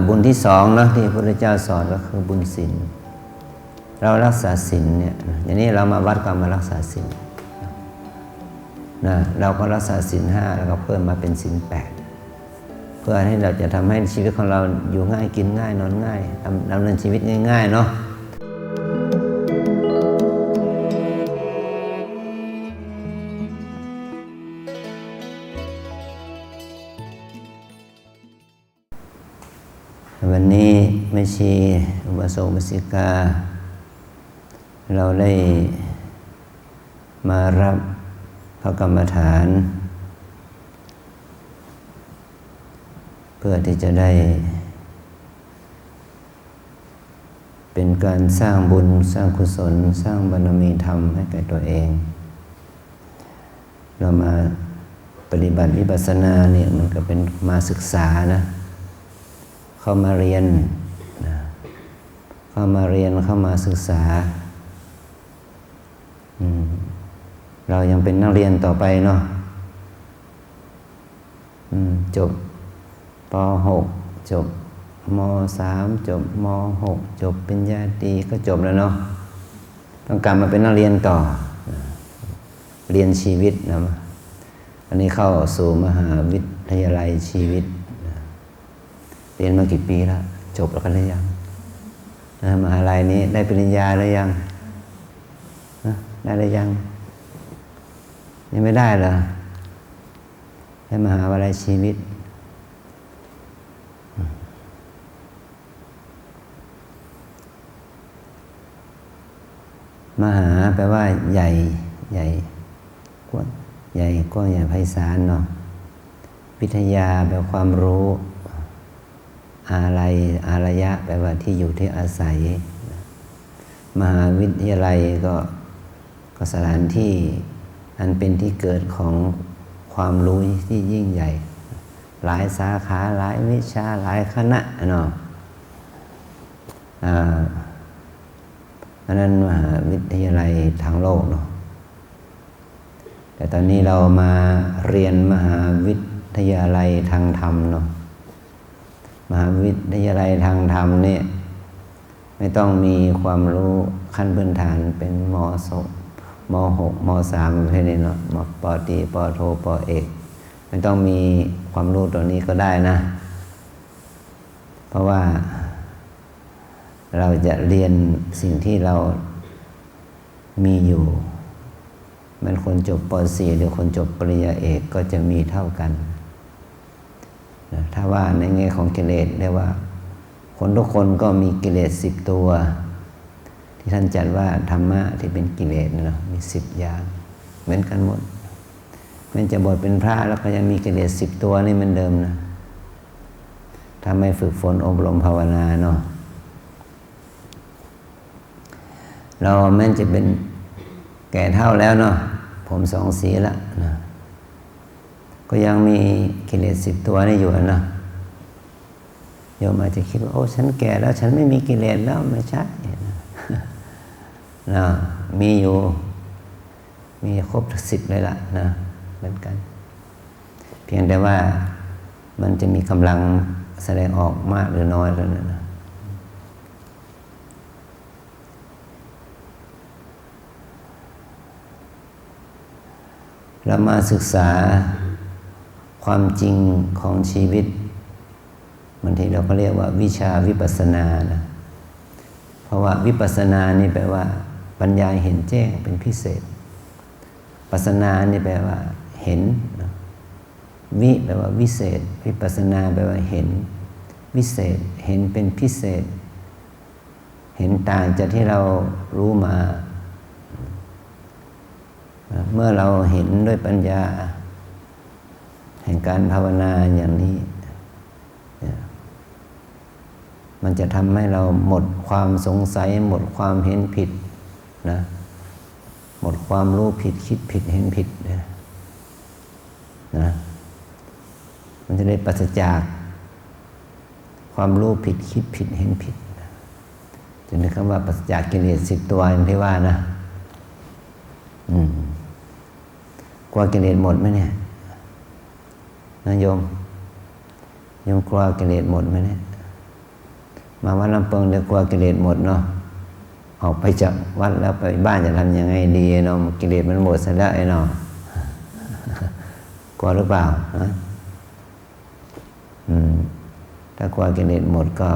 บุญที่สองนะที่พระพุทธเจ้าสอนก็คือบุญศีลเรารักษาศีลเนี่ยอย่างนี้เรามาวัดก็มารักษาศีลนะเราก็รักษาศีลห้าแล้วก็เพิ่มมาเป็นศีลแปดเพื่อให้เราจะทำให้ชีวิตของเราอยู่ง่ายกินง่ายนอนง่ายดำเนินชีวิตง่ายๆเนาะวันนี้แม่ชีอุบาสกอุบาสิกาเราได้มารับพระกรรมฐานเพื่อที่จะได้เป็นการสร้างบุญสร้างกุศลสร้างบารมีธรรมให้แก่ตัวเองเรามาปฏิบัติวิปัสสนาเนี่ยมันก็เป็นมาศึกษานะเข้ามาเรียนเข้ามาศึกษาเรายังเป็นนักเรียนต่อไปเนาะจบป .6 จบม .3 จบม .6 จบปริญญาตรีก็จบแล้วเนาะต้องกลับมาเป็นนักเรียนต่อเรียนชีวิตนะอันนี้เข้าสู่มหาวิทยาลัยชีวิตเรียนมากี่ปีแล้วจบแล้วกันหรือยังมหาลัยนี้ได้ปริญญาหรือยังได้หรือยังไม่ได้เหรอได้มหาวิทยาลัยชีวิตมหาแปลว่าใหญ่กว้างใหญ่ไพศาลเนาะวิทยาแปลความรู้อารยะแปลว่าที่อยู่ที่อาศัยมหาวิทยาลัยก็สถานที่อันเป็นที่เกิดของความรู้ที่ยิ่งใหญ่หลายสาขาหลายวิชาหลายคณะเนาะอันนั้นมหาวิทยาลัยทางโลกเนาะแต่ตอนนี้เรามาเรียนมหาวิทยาลัยทางธรรมเนาะมหาวิทยาลัยทางธรรมเนี่ยไม่ต้องมีความรู้ขั้นพื้นฐานเป็นม.2 ม.6 ม.3 แค่นี้เนาะป.ตรีป.โทป.เอกไม่ต้องมีความรู้ตัวนี้ก็ได้นะเพราะว่าเราจะเรียนสิ่งที่เรามีอยู่มันคนจบป.4 หรือคนจบปริญญาเอกก็จะมีเท่ากันถ้าว่าในแง่ของกิเลสได้ว่าคนทุกคนก็มีกิเลส10 ตัวที่ท่านจัดว่าธรรมะที่เป็นกิเลสเนาะมี10 อย่างเหมือนกันหมดมันจะบวชเป็นพระแล้วก็ยังมีกิเลส10 ตัวนี่เหมือนเดิมนะถ้าไม่ฝึกฝนอบรมภาวนาเนาะเราแม้จะเป็นแก่เท่าแล้วเนาะผม2 สีละนะก็ยังมีกิเลส10 ตัวนี่อยู่นะโยมอาจจะคิดว่าโอ้ฉันแก่แล้วฉันไม่มีกิเลสแล้วไม่ใช่นะมีอยู่มีครบ10เลยล่ะนะเหมือนกันเพียงแต่ว่ามันจะมีกำลังแสดงออกมากหรือน้อยแล้วนะเรามาศึกษาความจริงของชีวิตบางทีเราก็เรียกว่าวิชาวิปัสสนานะเพราะว่าวิปัสสนานี่แปลว่าปัญญาเห็นแจ้งเป็นพิเศษปัสสนานี่แปลว่าเห็นวิแปลว่าวิเศษวิปัสสนาแปลว่าเห็นวิเศษเห็นเป็นพิเศษเห็นต่างจากที่เรารู้มาเมื่อเราเห็นด้วยปัญญาแห่งการภาวนาอย่างนี้มันจะทำให้เราหมดความสงสัยหมดความเห็นผิดนะหมดความรู้ผิดคิดผิดเห็นผิดนะมันจะได้ปราศจากความรู้ผิดคิดผิดเห็นผิดจะนึกคำว่าปราศจากกิเลส10 ตัวอย่างที่ว่านะกลัวกิเลสหมดไหมเนี่ยนะโยมกลัวกิเลสหมดไหมเนี่ย มาวัดลำเพิงเดี๋ยวกลัวกิเลสหมดเนาะออกไปจากวัดแล้วไปบ้านจะทำยังไงดีเนาะกิเลสมันหมดซะแล้วไอ้เนาะกลัวหรือเปล่าฮะถ้ากลัวกิเลสหมดก็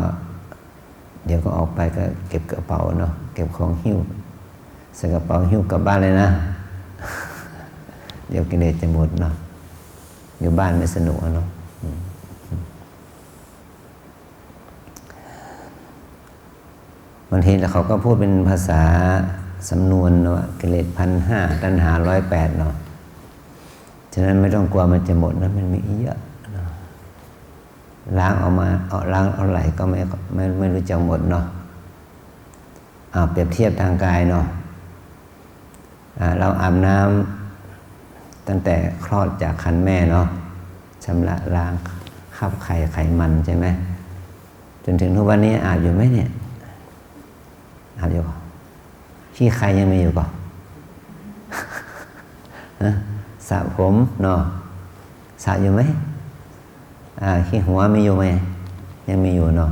เดี๋ยวก็ออกไปก็เก็บกระเป๋าเนาะเก็บของหิ้วใส่กระเป๋าหิ้วกลับบ้านเลยนะเดี๋ยวกิเลสจะหมดเนาะอยู่บ้านไม่สนุกเนาะบางทีเขาก็พูดเป็นภาษาสำนวนว่ากิเลส1,500ตัณหา108เนาะฉะนั้นไม่ต้องกลัวมันจะหมดนะมันมีเยอะล้างออกมาล้างเอาไหลก็ไม่รู้จักหมดเนาะเปรียบเทียบทางกายเนาะเราอาบน้ำตั้งแต่คลอดจากครรภ์แม่เนาะชำระล้างคราบไขมันใช่ไหมจนถึงทุกวันนี้อาบอยู่ไหมเนี่ยอาบอยู่ขี้ใครยังมีอยู่ก่อนสระผมเนาะสระอยู่ไหมขี้หัวมีอยู่ไหมยังมีอยู่เนาะ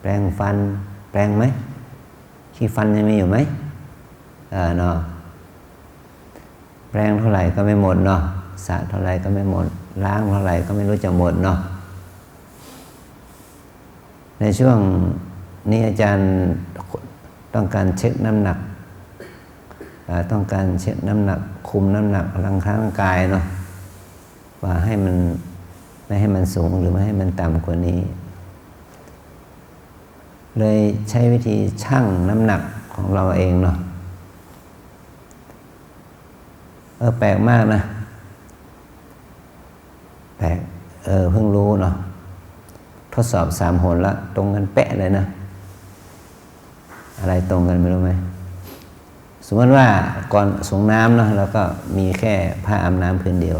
แปรงฟันแปรงไหมขี้ฟันยังมีอยู่ไหมเนาะแปรงเท่าไหร่ก็ไม่หมดเนาะสระเท่าไหร่ก็ไม่หมดล้างเท่าไหร่ก็ไม่รู้จะหมดเนาะในช่วงนี้อาจารย์ต้องการเช็คน้ำหนักต้องการเช็คน้ำหนักคุมน้ำหนักร่างกายเนาะว่าให้มันไม่ให้มันสูงหรือไม่ให้มันต่ำกว่านี้เลยใช้วิธีชั่งน้ำหนักของเราเองเนาะแปลกมากนะแปลกเพิ่งรู้เนาะทดสอบ3 หนละตรงกันเป๊ะเลยนะอะไรตรงกันไม่รู้ไหมสมมติว่าก่อนส่งน้ำเนาะแล้วก็มีแค่ผ้าอาบน้ำพื้นเดียว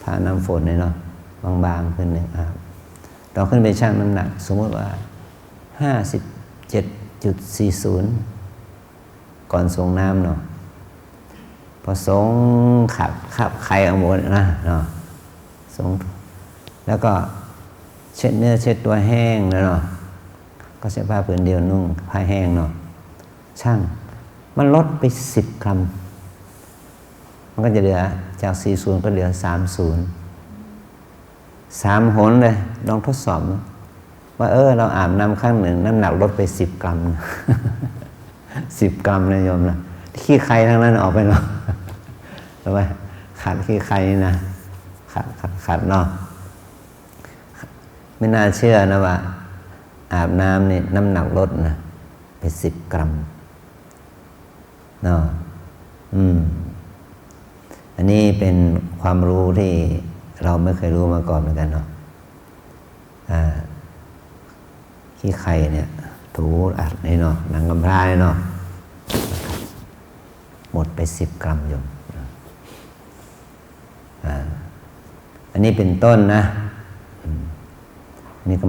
ผ้าน้ำฝนเนาะบางๆพื้นหนึ่งอาบเราขึ้นไปชั่งน้ำหนักสมมติว่า57.40ก่อนส่งน้ำเนาะพอส่งขับไข่เอาหมดนะเนาะส่งแล้วก็เช็ดเนื้อเช็ดตัวแห้งแล้วเนาะก็ใช้ผ้าผืนเดียวนุ่งผ้าแห้งเนาะช่างมันลดไป10 กรัมมันก็จะเหลือจาก40ก็เหลือ30 3 หนเลยลองทดสอบว่าเราอาบน้ำครั้งหนึ่งน้ำหนักลดไป10 กรัม10 กรัมนะโยมนะขี้ใครทั้งนั้นออกไปเนาะรู้ไหมขัดขี้ใครนะขัดเนาะไม่น่าเชื่อนะว่าอาบน้ำนี่น้ำหนักลดนะไป10 กรัมเนาะอันนี้เป็นความรู้ที่เราไม่เคยรู้มาก่อนเหมือนกันเนาะขี้ไข่เนี่ยถูอัดนี่เนาะหนังกำพร้าเนาะหมดไป10 กรัมโยมอันนี้เป็นต้นนะนี่ก็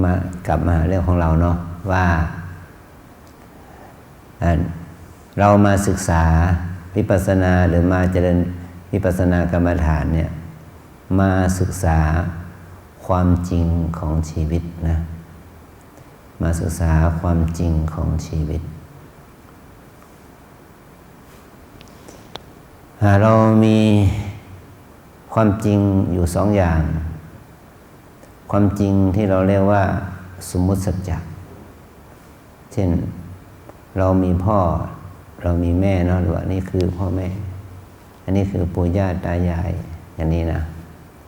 กลับมาเรื่องของเราเนาะว่าเรามาศึกษาวิปัสสนาหรือมาเจริญวิปัสสนากรรมฐานเนี่ยมาศึกษาความจริงของชีวิตนะมาศึกษาความจริงของชีวิตเรามีความจริงอยู่2 อย่างความจริงที่เราเรียกว่าสมมุติสัจจะเช่นเรามีพ่อเรามีแม่เนาะหรือว่านี่คือพ่อแม่อันนี้คือปู่ย่าตายายอย่างนี้นะ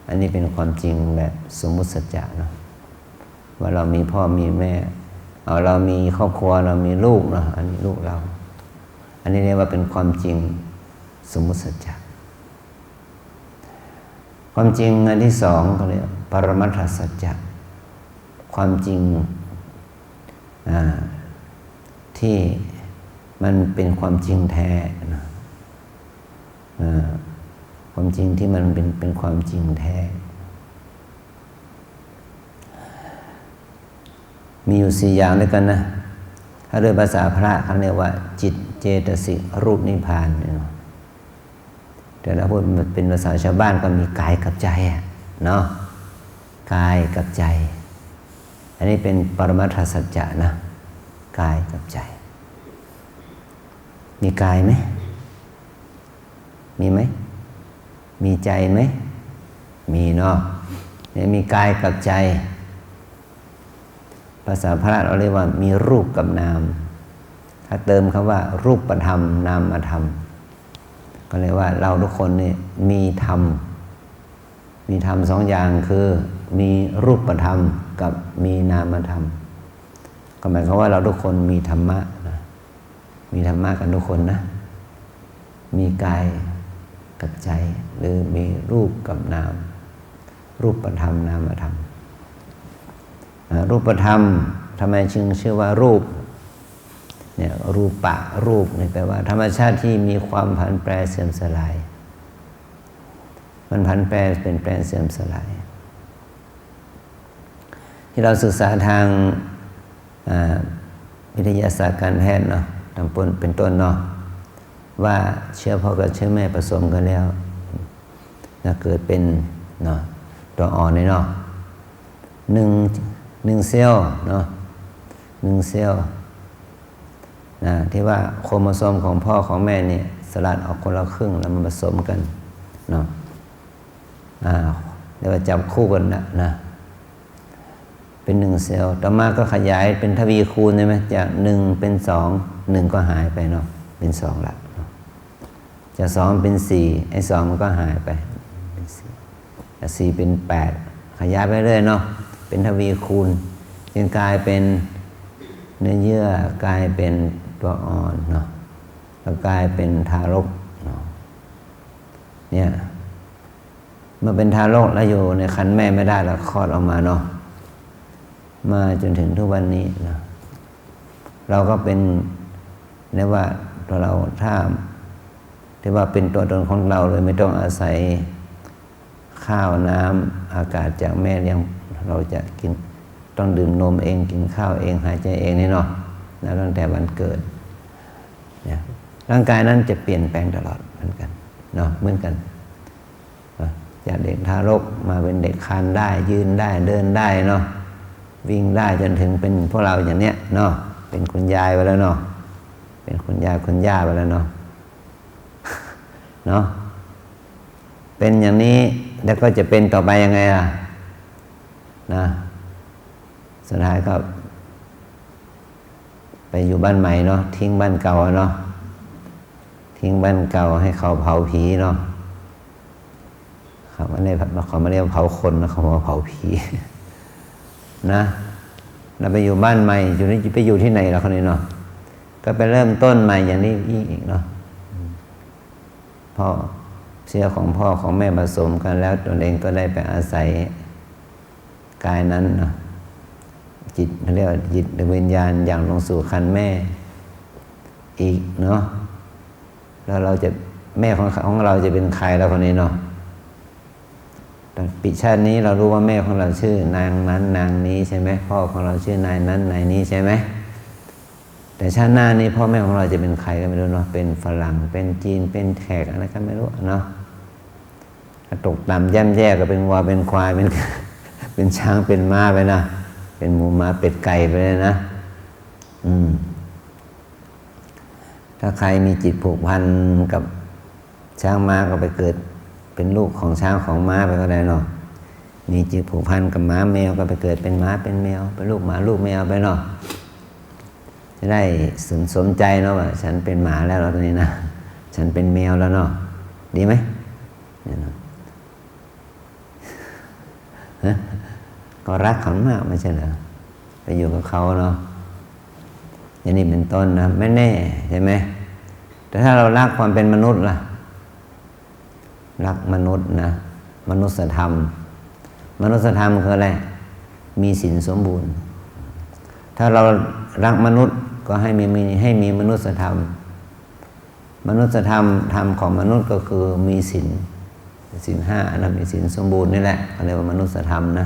อันนี้เป็นความจริงแบบสมมุติสัจจะเนาะว่าเรามีพ่อมีแม่เรามีครอบครัวเรามีลูกเนาะอันนี้ลูกเราอันนี้เรียกว่าเป็นความจริงสมมุติสัจจะความจริงอันที่2ก็เรียกปรมัตถสัจจะความจริงที่มันเป็นความจริงแท้นะความจริงที่มันเป็นความจริงแท้มีอยู่4 อย่างด้วยกันนะถ้าโดยภาษาพระเขาเรียกว่าจิตเจตสิกรูปนิพพานเนาะแต่ถ้าพูดเป็นภาษาชาวบ้านก็มีกายกับใจเนาะกายกับใจ อ นนี้เป็นปรมัตถสัจจะนะกายกับใจมีกายไหมมีไหมมีใจไหมมีเนาะเนี่ยมีกายกับใจภาษาพระเราเรียกว่ามีรูปกับนามถ้าเติมคำว่ารูปธรรมนามธรรมก็เรียกว่าเราทุกคนนี่มีธรรมสองอย่างคือมีรูปธรรมกับมีนามธรรมก็หมายความว่าเราทุกคนมีธรรมะนะมีธรรมะกันทุกคนนะมีกายกับใจหรือมีรูปกับนามรูปธรรมนามธรรมรูปธรรมทำไมจึงชื่อว่ารูปเนี่ยรูปะรูปนี่แปลว่าธรรมชาติที่มีความผันแปรเสื่อมสลายมันผันแปรเป็นแปรเสื่อมสลายที่เราศึกษาทางวิทยาศาสตร์การแพทย์เนาะเป็นต้นเนาะว่าเชื้อพ่อกับเชื้อแม่ผสมกันแล้วเกิดเป็นเนาะตัวอ่อนในเนาะหนึ่งเซลล์เนาะ1 เซลล์ที่ว่าโครโมโซมของพ่อของแม่เนี่ยสลัดออกคนละครึ่งแล้วมันผสมกันเนาะเรียกว่าจับคู่กันนะเป็น1 เซลล์ต่อมาก็ขยายเป็นทวีคูณใช่ไหมจาก1เป็น2 1ก็หายไปเนาะเป็น2ละจาก2เป็น4ไอ้2มันก็หายไปเป็น4จาก4เป็น8ขยายไปเรื่อยเนาะเป็นทวีคูณจนกลายเป็นเนื้อเยื่อกลายเป็นตัวอ่อนเนาะแล้วกลายเป็นทารกเนาะเนี่ยเมื่อเป็นทารกแล้วอยู่ในครรภ์แม่ไม่ได้แล้วคลอดออกมาเนาะมาจนถึงทุกวันนี้นะเราก็เป็นเรียกว่าตัวเราถ้าที่ว่าเป็นตัวตนของเราเลยไม่ต้องอาศัยข้าวน้ำอากาศจากแม่เลี้ยงเราจะกินต้องดื่มนมเองกินข้าวเองหายใจเองนี่เนาะแล้วตั้งแต่วันเกิดเนี่ยร่างกายนั้นจะเปลี่ยนแปลงตลอดเหมือนกันเนาะเหมือนกันจากเด็กทารกมาเป็นเด็กคลานได้ยืนได้เดินได้เนาะวิ่งได้จนถึงเป็นพวกเราอย่างเนี้ยเนาะเป็นคุณยายไปแล้วเนาะเป็นคุณยายคุณย่าไปแล้วเนาะเนาะเป็นอย่างนี้แล้วก็จะเป็นต่อไปยังไงล่ะนะสุดท้ายก็ไปอยู่บ้านใหม่เนาะทิ้งบ้านเก่าเนาะทิ้งบ้านเก่าให้เขาเผาผีเนาะเขาไม่ได้เขาไม่ได้เผาคนนะเขามาเผาผีนะเราไปอยู่บ้านใหม่อยู่นี่ไปอยู่ที่ไหนล่ะคนนี้เนาะก็ไปเริ่มต้นใหม่อย่างนี้อีกเนาะพ่อเชื้อของพ่อของแม่ผสมกันแล้วตนเองก็ได้ไปอาศัยกายนั้นเนาะจิตเรียกว่าจิตวิญญาณอย่างลงสู่ครรภ์แม่อีกเนาะแล้วเราจะแม่ของเราจะเป็นใครแล้วคนนี้เนาะปีชาตินี้เรารู้ว่าแม่ของเราชื่อนางนั้นนางนี้ใช่ไหมพ่อของเราชื่อนายนั้นนายนี้ใช่ไหมแต่ชาติหน้านี้พ่อแม่ของเราจะเป็นใครก็ไม่รู้เนาะเป็นฝรั่งเป็นจีนเป็นแขกอะไรก็ไม่รู้เนาะถ้าตกต่ำย่ำแย่ก็เป็นวัวเป็นควายเป็นช้างเป็นม้าไปนะเป็นหมูม้าเป็ดไก่ไปเลยนะถ้าใครมีจิตผูกพันกับช้างม้าก็ไปเกิดเป็นลูกของช้างของม้าไปก็ได้เนาะมีจิตผูกพันกับม้าแมวก็ไปเกิดเป็นม้าเป็นแมวเป็นลูกหมาลูกแมวไปเนาะจะได้สมใจเนาะว่าฉันเป็นหมาแล้วตอนนี้นะฉันเป็นแมวแล้วเนาะดีไหมเนี่ยเนาะก็รักเขามากไม่ใช่เหรอไปอยู่กับเขาเนาะอย่างนี้เป็นต้นนะไม่แน่ใช่ไหมแต่ถ้าเรารักความเป็นมนุษย์ล่ะรักมนุษย์นะมนุษยธรรมคืออะไรมีศีลสมบูรณ์ถ้าเรารักมนุษย์ก็ให้มีมนุษยธรรมธรรมของมนุษย์ก็คือมีศีล5นะมีศีลสมบูรณ์นี่แหละเขาเรียกว่ามนุษยธรรมนะ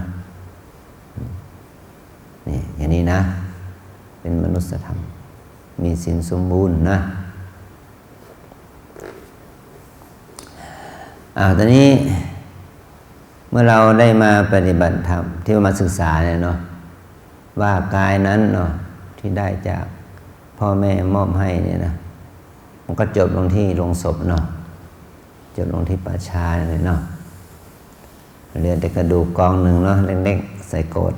นี่อย่างนี้นะเป็นมนุษยธรรมมีศีลสมบูรณ์นะตอนนี้เมื่อเราได้มาปฏิบัติธรรมที่มาศึกษาเนี่ยเนาะ ว่ากายนั้นเนาะที่ได้จากพ่อแม่มอบให้เนี่ยนะมันก็จบลงที่โรงศพเนาะจบลงที่ป่าช้าเลยเนาะเหลือแต่กระดูกกองหนึ่งเนาะเล็กๆใส่โกรธ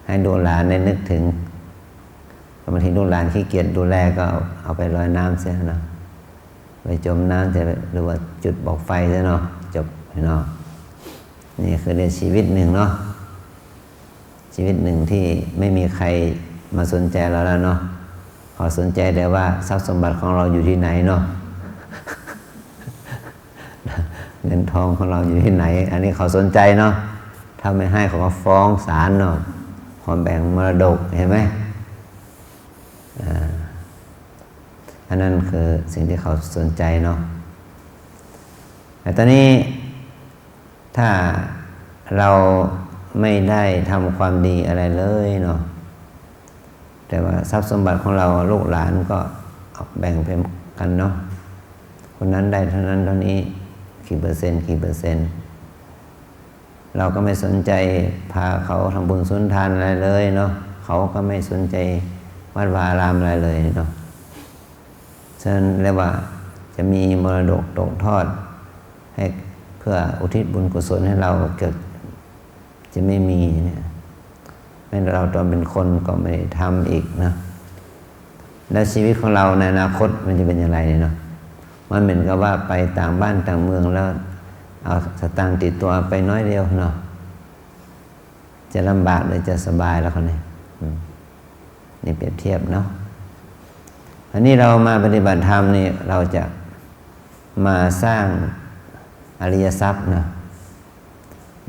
ให้ดูหลานได้นึกถึงบางทีลูกหลานขี้เกียจดูแลก็เอาไปลอยน้ำเสียเนาะไปจมน้ำเสียหรือว่าจุดบอกไฟเสียเนาะจบเนาะนี่คือเรื่องชีวิตหนึ่งเนาะชีวิตหนึ่งที่ไม่มีใครมาสนใจเราแล้วเนาะเขาสนใจแต่ว่าทรัพย์สมบัติของเราอยู่ที่ไหนเนาะเงินทองของเราอยู่ที่ไหนอันนี้เขาสนใจเนาะถ้าไม่ให้เขาก็ฟ้องศาลเนาะขอแบ่งมรดกเห็นไหมอันนั้นคือสิ่งที่เขาสนใจเนาะแต่ตอนนี้ถ้าเราไม่ได้ทำความดีอะไรเลยเนาะแต่ว่าทรัพย์สมบัติของเราลูกหลานก็แบ่งเป็นกันเนาะคนนั้นได้เท่านั้นเท่านี้กี่เปอร์เซ็นต์เราก็ไม่สนใจพาเขาทำบุญสุนทานอะไรเลยเนาะเขาก็ไม่สนใจวัดวาอารามอะไรเลยเนาะฉะนั้นเรียกว่าจะมีมรดกตกทอดให้เพื่ออุทิศบุญกุศลให้เราเกิดจะไม่มีเนี่ยแม้เราตอนเป็นคนก็ไม่ทำอีกนะแล้วชีวิตของเราในอนาคตมันจะเป็นอย่างไรเนาะมันเหมือนกับว่าไปต่างบ้านต่างเมืองแล้วเอาสตางค์ติดตัวไปน้อยเดียวเนาะจะลำบากหรือจะสบายแล้วคนนี้นี่เปรียบเทียบเนาะอันนี้เรามาปฏิบัติธรรมนี่เราจะมาสร้างอริยทรัพย์นะ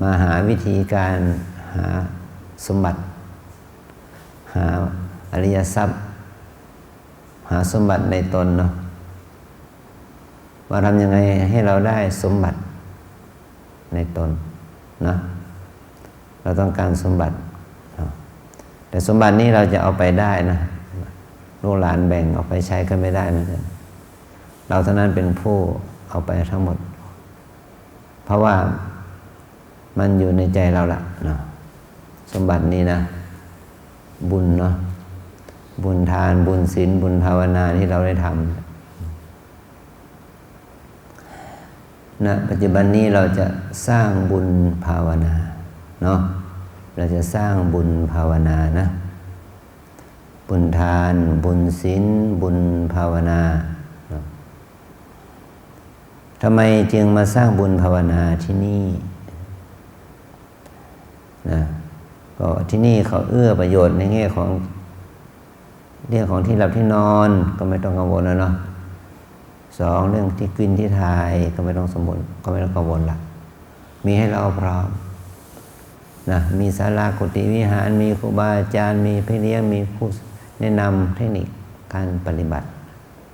มาหาวิธีการหาสมบัติหาอริยทรัพย์หาสมบัติในตนเนาะว่าทำยังไงให้เราได้สมบัติในตนนะเราต้องการสมบัติแต่สมบัตินี้เราจะเอาไปได้นะลูกหลานแบ่งเอาไปใช้ก็ไม่ได้เหมือนกันเราเท่านั้นเป็นผู้เอาไปทั้งหมดเพราะว่ามันอยู่ในใจเราละเนาะสมบัตินี้นะบุญเนาะบุญทานบุญศีลบุญภาวนาที่เราได้ทำนะปัจจุบันนี้เราจะสร้างบุญภาวนาเนาะเราจะสร้างบุญภาวนานะบุญทานบุญศีลบุญภาวนาทำไมจึงมาสร้างบุญภาวนาที่นี่นะก็ที่นี่เขาเอื้อประโยชน์ในแง่ของเรื่องของที่หลับที่นอนก็ไม่ต้องกังวลแล้วเนาะสองเรื่องที่กินที่ทายก็ไม่ต้องสมบูรณ์ก็ไม่ต้องกังวลละมีให้เราพร้อมนะมีศาลากุฏิวิหารมีครูบาอาจารย์มีพี่เลี้ยงมีผู้แนะนำเทคนิคการปฏิบัติ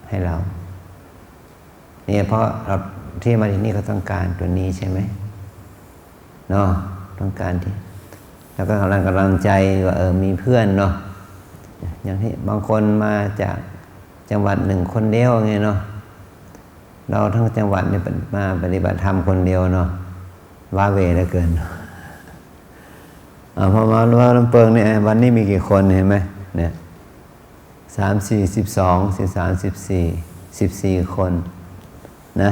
ให้เราเนี่ยเพราะเราที่มาที่นี่ก็ต้องการตัวนี้ใช่ไหมเนาะต้องการที่แล้วก็กำลังใจว่ามีเพื่อนเนาะอย่างที่บางคนมาจากจังหวัดหนึ่งคนเดียวไงเนาะเราทั้งจังหวัดเนี่ยมาปฏิบัติธรรมคนเดียวเนาะว้าเหวเหลือเกินพอมาว่าลำเปิงเนี่ยวันนี้มีกี่คนเห็นไหมเนี่ย14 คนนะ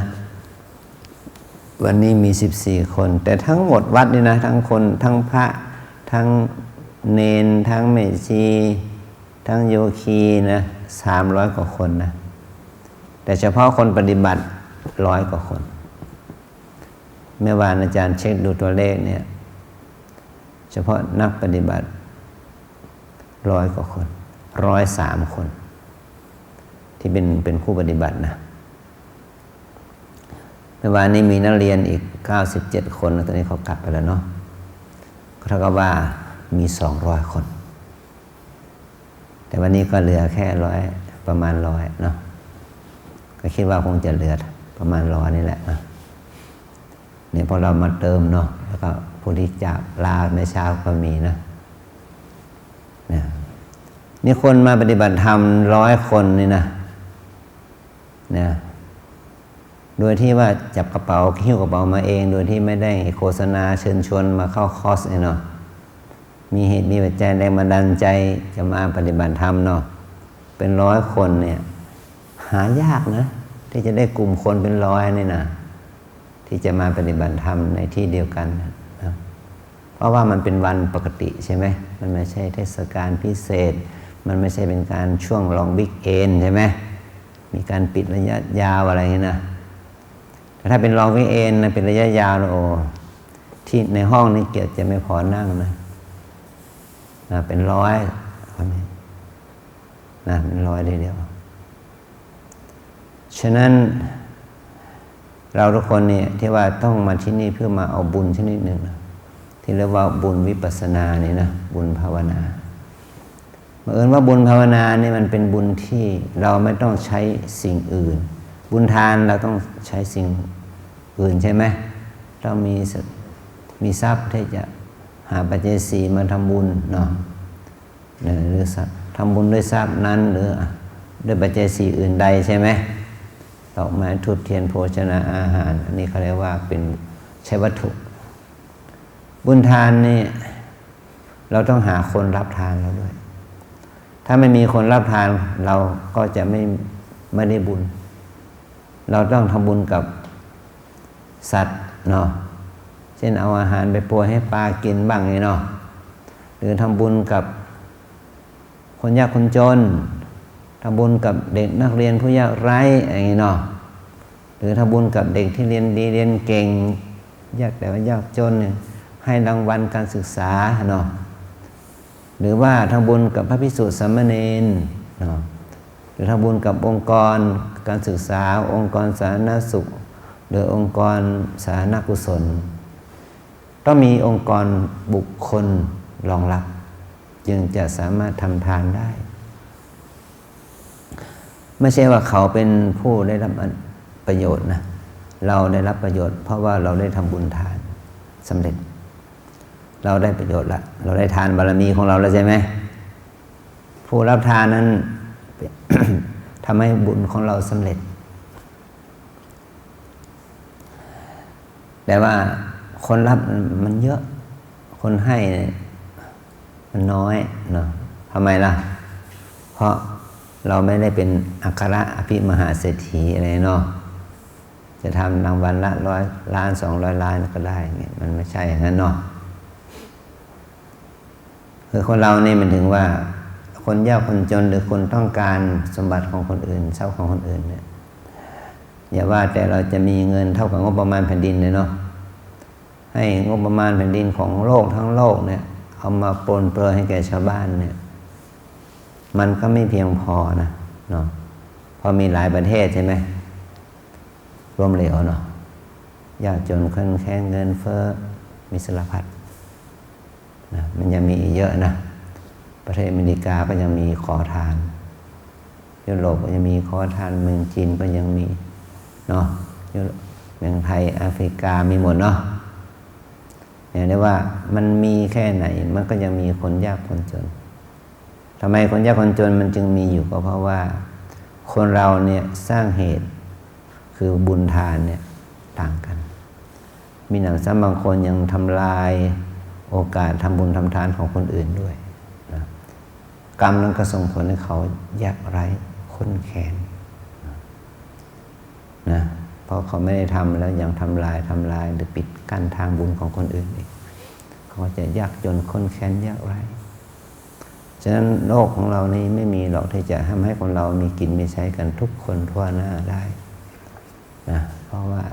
วันนี้มี14 คนแต่ทั้งหมดวัดนี่นะทั้งคนทั้งพระทั้งเนนทั้งแม่ชีทั้งโยคีนะ300 กว่าคนนะแต่เฉพาะคนปฏิบัติ100 กว่าคนเมื่อวานอาจารย์เช็คดูตัวเลขเนี่ยเฉพาะนักปฏิบัติ100 กว่าคน103 คนที่เป็นผู้ปฏิบัตินะเมื่อวานนี้มีนักเรียนอีก97 คนตอนนี้เขากลับไปแล้วเนาะก็เท่ากับว่ามี200 คนแต่วันนี้ก็เหลือแค่ประมาณ100เนาะก็คิดว่าคงจะเหลือประมาณ100นี่แหละนะนี่พอเรามาเติมเนาะแล้วก็ผู้ที่จากลาเมื่อเช้าก็มีนะนี่คนมาปฏิบัติธรรม100 คนนี่นะโดยที่ว่าจับกระเป๋าหิ้วกระเป๋ามาเองโดยที่ไม่ได้โฆษณาเชิญชวนมาเข้าคอร์สเนาะ มีเหตุมีปัจจัยแรงบันดาลใจจะมาปฏิบัติธรรมเนาะเป็น100 คนเนี่ยหายากนะที่จะได้กลุ่มคนเป็น100นี่นะที่จะมาปฏิบัติธรรมในที่เดียวกันนะเพราะว่ามันเป็นวันปกติใช่ไหมมันไม่ใช่เทศกาลพิเศษมันไม่ใช่เป็นการช่วงลองบิ๊กเอนใช่ไหมมีการปิดระยะยาวอะไรอย่างนี้นะแต่ถ้าเป็นลองบิ๊กเอนนะเป็นระยะยาวโอ้ที่ในห้องนี้เกียรติจะไม่พอนั่งนะเป็น100คนนี้นะเป็น100เดียวฉะนั้นเราทุกคนเนี่ยที่ว่าต้องมาที่นี่เพื่อมาเอาบุญชนิดหนึ่งนะที่เรียกว่าบุญวิปัสสนานี่นะบุญภาวนาบังเอิญว่าบุญภาวนานี่มันเป็นบุญที่เราไม่ต้องใช้สิ่งอื่นบุญทานเราต้องใช้สิ่งอื่นใช่ไหมต้องมีทรัพย์ที่จะหาปัจจัยสี่มาทำบุญเนาะหรือทำบุญด้วยทรัพย์นั้นหรือด้วยปัจจัยสี่อื่นใดใช่ไหมดอกไม้ทูบเทียนโภชนาอาหารอันนี้เขาเรียกว่าเป็นใช้วัตถุบุญทานนี่เราต้องหาคนรับทานเราด้วยถ้าไม่มีคนรับทานเราก็จะไม่ได้บุญเราต้องทำบุญกับสัตว์เนาะเช่นเอาอาหารไปโปรยให้ปลากินบ้างนี่เนาะหรือทำบุญกับคนยากคนจนทำบุญกับเด็กนักเรียนผู้ยากไร้อย่างนี้เนาะหรือทำบุญกับเด็กที่เรียนดีเรียนเก่งยากแต่ว่ายากจนเนี่ยให้รางวัลการศึกษาเนาะหรือว่าทำบุญกับพระภิกษุสามเณรเนาะหรือทำบุญกับองค์กรการศึกษาองค์กรสาธารณสุขหรือองค์กรสาธารณกุศลต้องมีองค์กรบุคคลรองรับจึงจะสามารถทำทานได้ไม่ใช่ว่าเขาเป็นผู้ได้รับประโยชน์นะเราได้รับประโยชน์เพราะว่าเราได้ทำบุญทานสำเร็จเราได้ประโยชน์ละเราได้ทานบารมีของเราแล้วใช่ไหมผู้รับทานนั้น ทำให้บุญของเราสำเร็จแต่ว่าคนรับมันเยอะคนให้มันน้อยเนาะทำไมล่ะเพราะเราไม่ได้เป็นอัครอภิมหาเศรษฐีอะไรเนาะจะทำรางวัลละ100 ล้าน200 ล้านก็ได้เงี้ยมันไม่ใช่อย่างนั้นเนาะคือคนเรานี่มันถึงว่าคนยากคนจนหรือคนต้องการสมบัติของคนอื่นทรัพย์ของคนอื่นเนี่ยอย่าว่าแต่เราจะมีเงินเท่ากับงบประมาณแผ่นดินเลยเนาะให้งบประมาณแผ่นดินของโลกทั้งโลกเนี่ยเอามาปรนเปรยให้แก่ชาวบ้านเนี่ยมันก็ไม่เพียงพอนะเนาะพอมีหลายประเทศใช่ไหมร่วมเหลวเนาะยากจนคนแค่เงินเฟ้อมีสารพัดนะมันยังมีเยอะนะประเทศอเมริกาก็ยังมีขอทานยุโรปก็ยังมีขอทานเมืองจีนก็ยังมีเนาะเมืองไทยแอฟริกามีหมดเนาะเนี่ยได้ว่ามันมีแค่ไหนมันก็ยังมีคนยากคนจนทำไมคนยากคนจนมันจึงมีอยู่ก็เพราะว่าคนเราเนี่ยสร้างเหตุคือบุญทานเนี่ยต่างกันมีหนำซ้ำบางคนยังทำลายโอกาสทำบุญทำทานของคนอื่นด้วยนะกรรมนั้นก็ส่งผลให้เขายากไร้ข้นแค้นนะเพราะเขาไม่ได้ทำแล้วยังทำลายหรือปิดกั้นทางบุญของคนอื่นอีกเขาจะยากจนข้นแค้นยากไร้ฉะนั้นโลกของเรานี้ไม่มีหรอกที่จะทำให้คนเรามีกินมีใช้กันทุกคนทั่วหน้าได้นะเพราะว่า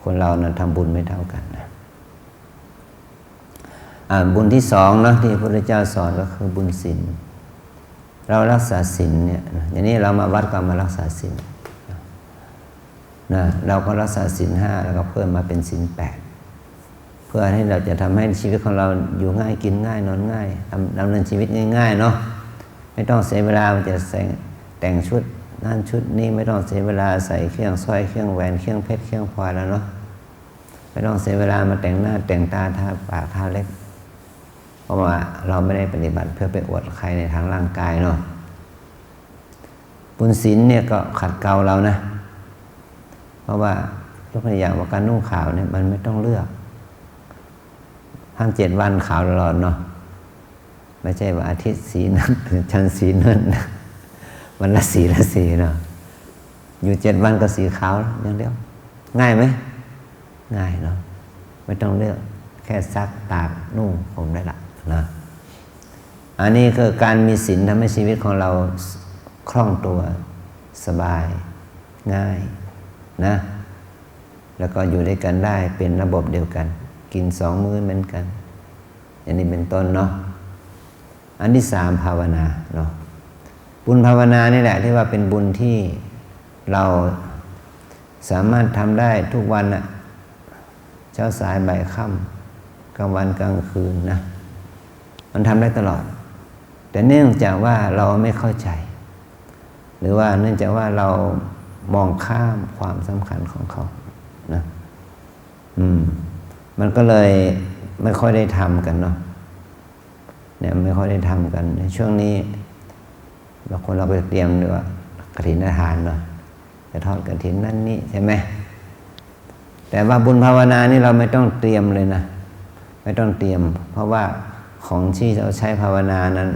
คนเรานะทำบุญไม่เท่ากันนะบุญที่สองนะที่พระพุทธเจ้าสอนก็คือบุญศีลเรารักษาศีลเนี่ยอย่างนี้เรามาวัดก็มารักษาศีลนะเราก็รักษาศีล 5แล้วก็เพิ่มมาเป็นศีล 8เพื่อให้เราจะทำให้ชีวิตของเราอยู่ง่ายกินง่ายนอนง่ายดำเนินชีวิตง่ายๆเนาะไม่ต้องเสียเวลาจะแต่งชุดนั่นชุดนี้ไม่ต้องเสียเวลาใส่เครื่องสร้อยเครื่องแหวนเครื่องเพชรเครื่องพลอยแล้วเนาะไม่ต้องเสียเวลามาแต่งหน้าแต่งตาทาปากทาเล็บเพราะว่าเราไม่ได้ปฏิบัติเพื่อไปอวดใครในทางร่างกายเนาะบุญศีลเนี่ยก็ขัดเกลาเรานะเพราะว่ายกตัวอย่างว่าการนุ่งขาวเนี่ยมันไม่ต้องเลือกทั้ง7 วันขาวตลอดเนาะ ไม่ใช่ว่าอาทิตย์สีนั้นจันทร์สีนั้นวันละสีเนาะอยู่7 วันก็สีขาวอย่างเดียวง่ายไหมง่ายเนาะไม่ต้องเลือกแค่ซักตากนุ่งผมได้ละนะอันนี้คือการมีศีลทำให้ชีวิตของเราคล่องตัวสบายง่ายนะแล้วก็อยู่ด้วยกันได้เป็นระบบเดียวกันกิน2 มื้อเหมือนกันอย่างนี้เป็นต้นเนาะอันที่3ภาวนาเนาะบุญภาวนานี่แหละที่ว่าเป็นบุญที่เราสามารถทำได้ทุกวันน่ะเช้าสายบ่ายค่ำกลางวันกลางคืนนะมันทำได้ตลอดแต่เนื่องจากว่าเราไม่เข้าใจหรือว่าเนื่องจากว่าเรามองข้ามความสำคัญของเขานะมันก็เลยไม่ค่อยได้ทำกันเนาะเนี่ยไม่ค่อยได้ทำกันในช่วงนี้บางคนเราไปเตรียมด้วยว่ากฐินทานเนาะจะทอดกฐินนั่นนี่ใช่ไหมแต่ว่าบุญภาวนานี่เราไม่ต้องเตรียมเลยนะไม่ต้องเตรียมเพราะว่าของที่เราใช้ภาวนานั้น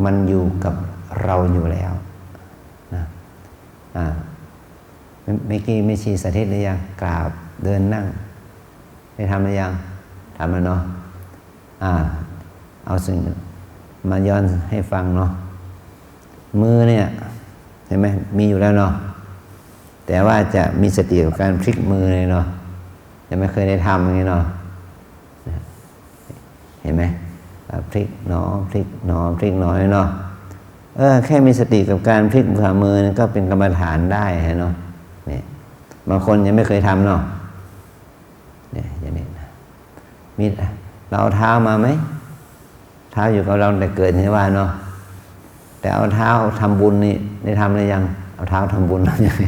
มันอยู่กับเราอยู่แล้วนะเมื่อกี้ไม่ชีสาธิตหรือยังกราบเดินนั่งได้ทำหรือยังทำแล้วเนาะเอาสิ่งมาย้อนให้ฟังเนาะมือเนี่ยเห็นไหมมีอยู่แล้วเนาะแต่ว่าจะมีสติกับการพลิกมือเลยเนาะยังไม่เคยได้ทำอย่างนี้เนาะเห็นไหมพลิกหนอพลิกหนอพลิกหนอเนาะแค่มีสติกับการพลิกฝ่ามือก็เป็นกรรมฐานได้เนาะเนี่ยบางคนยังไม่เคยทำเนาะเนี่ยอย่างนี้นะมีเราเอาเท้ามาไหมเท้าอยู่กับเราแต่เกิดนี่ว่าเนาะแต่เอาเท้าทำบุญนี่ได้ทำหรือยังเอาเท้าทำบุญแล้วยังไง